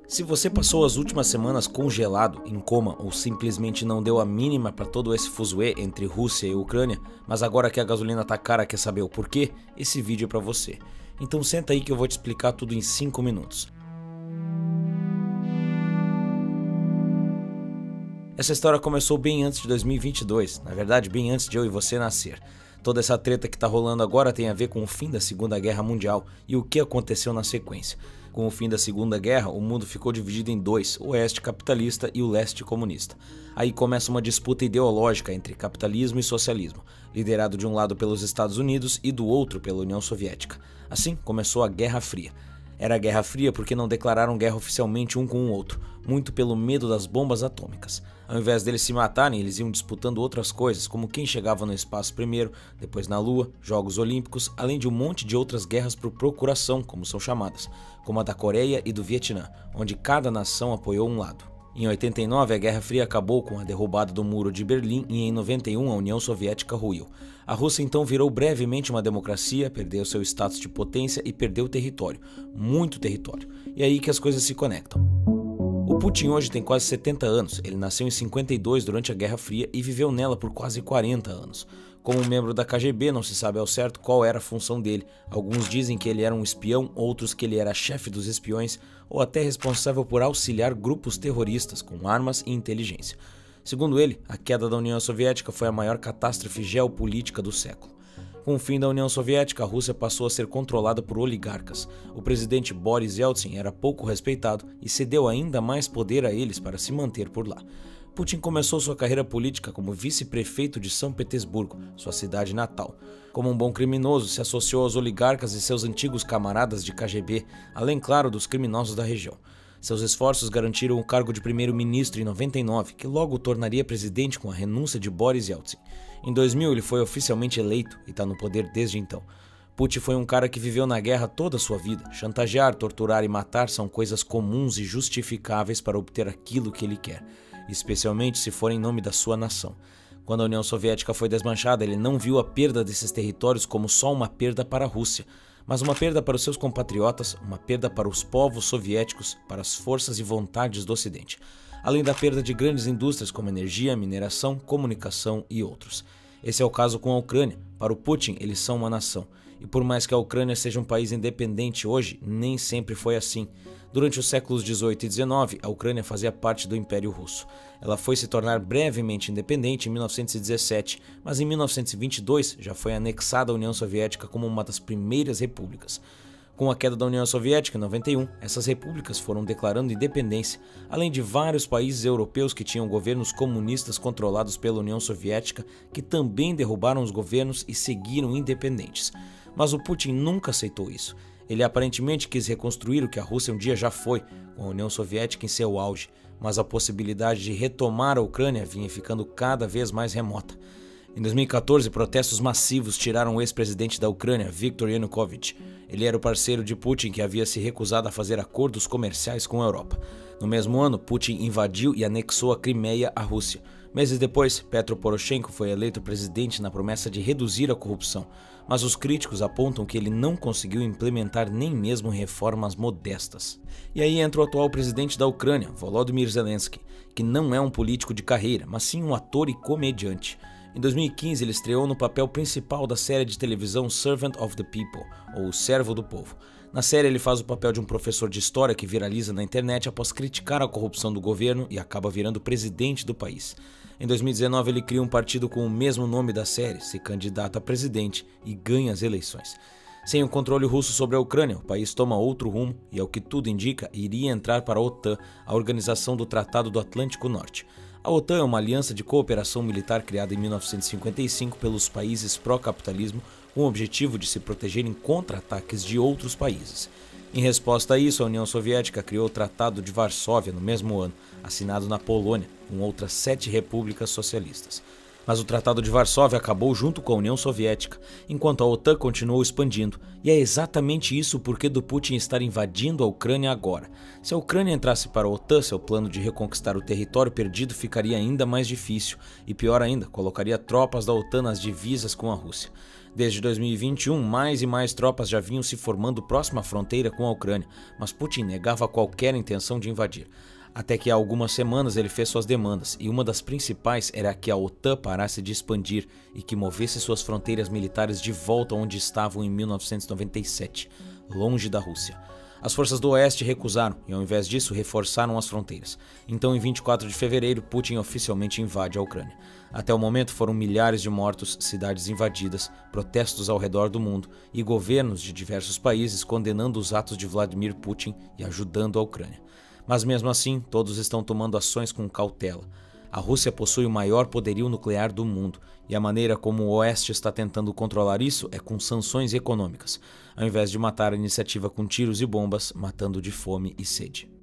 Se você passou as últimas semanas congelado, em coma ou simplesmente não deu a mínima para todo esse fuzuê entre Rússia e Ucrânia, mas agora que a gasolina tá cara quer saber o porquê, esse vídeo é para você. Então senta aí que eu vou te explicar tudo em 5 minutos. Essa história começou bem antes de 2022, na verdade bem antes de eu e você nascer. Toda essa treta que tá rolando agora tem a ver com o fim da Segunda Guerra Mundial e o que aconteceu na sequência. Com o fim da Segunda Guerra, o mundo ficou dividido em dois, o oeste capitalista e o leste comunista. Aí começa uma disputa ideológica entre capitalismo e socialismo, liderado de um lado pelos Estados Unidos e do outro pela União Soviética. Assim começou a Guerra Fria. Era a Guerra Fria porque não declararam guerra oficialmente um com o outro, muito pelo medo das bombas atômicas. Ao invés deles se matarem, eles iam disputando outras coisas, como quem chegava no espaço primeiro, depois na Lua, Jogos Olímpicos, além de um monte de outras guerras por procuração, como são chamadas, como a da Coreia e do Vietnã, onde cada nação apoiou um lado. Em 89, a Guerra Fria acabou com a derrubada do Muro de Berlim e em 91 a União Soviética ruiu. A Rússia então virou brevemente uma democracia, perdeu seu status de potência e perdeu território, muito território. E é aí que as coisas se conectam. O Putin hoje tem quase 70 anos, ele nasceu em 52 durante a Guerra Fria e viveu nela por quase 40 anos. Como membro da KGB, não se sabe ao certo qual era a função dele. Alguns dizem que ele era um espião, outros que ele era chefe dos espiões ou até responsável por auxiliar grupos terroristas com armas e inteligência. Segundo ele, a queda da União Soviética foi a maior catástrofe geopolítica do século. Com o fim da União Soviética, a Rússia passou a ser controlada por oligarcas. O presidente Boris Yeltsin era pouco respeitado e cedeu ainda mais poder a eles para se manter por lá. Putin começou sua carreira política como vice-prefeito de São Petersburgo, sua cidade natal. Como um bom criminoso, se associou aos oligarcas e seus antigos camaradas de KGB, além, claro, dos criminosos da região. Seus esforços garantiram o cargo de primeiro-ministro em 99, que logo o tornaria presidente com a renúncia de Boris Yeltsin. Em 2000, ele foi oficialmente eleito e está no poder desde então. Putin foi um cara que viveu na guerra toda a sua vida. Chantagear, torturar e matar são coisas comuns e justificáveis para obter aquilo que ele quer, especialmente se for em nome da sua nação. Quando a União Soviética foi desmanchada, ele não viu a perda desses territórios como só uma perda para a Rússia, mas uma perda para os seus compatriotas, uma perda para os povos soviéticos, para as forças e vontades do Ocidente, além da perda de grandes indústrias como energia, mineração, comunicação e outros. Esse é o caso com a Ucrânia. Para o Putin, eles são uma nação. E por mais que a Ucrânia seja um país independente hoje, nem sempre foi assim. Durante os séculos 18 e 19, a Ucrânia fazia parte do Império Russo. Ela foi se tornar brevemente independente em 1917, mas em 1922 já foi anexada à União Soviética como uma das primeiras repúblicas. Com a queda da União Soviética em 91, essas repúblicas foram declarando independência, além de vários países europeus que tinham governos comunistas controlados pela União Soviética, que também derrubaram os governos e seguiram independentes. Mas o Putin nunca aceitou isso. Ele aparentemente quis reconstruir o que a Rússia um dia já foi, com a União Soviética em seu auge, mas a possibilidade de retomar a Ucrânia vinha ficando cada vez mais remota. Em 2014, protestos massivos tiraram o ex-presidente da Ucrânia, Viktor Yanukovych. Ele era o parceiro de Putin que havia se recusado a fazer acordos comerciais com a Europa. No mesmo ano, Putin invadiu e anexou a Crimeia à Rússia. Meses depois, Petro Poroshenko foi eleito presidente na promessa de reduzir a corrupção, mas os críticos apontam que ele não conseguiu implementar nem mesmo reformas modestas. E aí entra o atual presidente da Ucrânia, Volodymyr Zelensky, que não é um político de carreira, mas sim um ator e comediante. Em 2015, ele estreou no papel principal da série de televisão Servant of the People, ou Servo do Povo. Na série, ele faz o papel de um professor de história que viraliza na internet após criticar a corrupção do governo e acaba virando presidente do país. Em 2019, ele cria um partido com o mesmo nome da série, se candidata a presidente e ganha as eleições. Sem o controle russo sobre a Ucrânia, o país toma outro rumo e, ao que tudo indica, iria entrar para a OTAN, a Organização do Tratado do Atlântico Norte. A OTAN é uma aliança de cooperação militar criada em 1955 pelos países pró-capitalismo com o objetivo de se protegerem contra ataques de outros países. Em resposta a isso, a União Soviética criou o Tratado de Varsóvia no mesmo ano, assinado na Polônia, com outras 7 repúblicas socialistas. Mas o Tratado de Varsóvia acabou junto com a União Soviética, enquanto a OTAN continuou expandindo, e é exatamente isso o porquê do Putin estar invadindo a Ucrânia agora. Se a Ucrânia entrasse para a OTAN, seu plano de reconquistar o território perdido ficaria ainda mais difícil, e pior ainda, colocaria tropas da OTAN nas divisas com a Rússia. Desde 2021, mais e mais tropas já vinham se formando próxima à fronteira com a Ucrânia, mas Putin negava qualquer intenção de invadir. Até que há algumas semanas ele fez suas demandas, e uma das principais era que a OTAN parasse de expandir e que movesse suas fronteiras militares de volta onde estavam em 1997, longe da Rússia. As forças do Oeste recusaram e, ao invés disso, reforçaram as fronteiras. Então, em 24 de fevereiro, Putin oficialmente invade a Ucrânia. Até o momento foram milhares de mortos, cidades invadidas, protestos ao redor do mundo e governos de diversos países condenando os atos de Vladimir Putin e ajudando a Ucrânia. Mas mesmo assim, todos estão tomando ações com cautela. A Rússia possui o maior poderio nuclear do mundo, e a maneira como o Oeste está tentando controlar isso é com sanções econômicas, ao invés de matar a iniciativa com tiros e bombas, matando de fome e sede.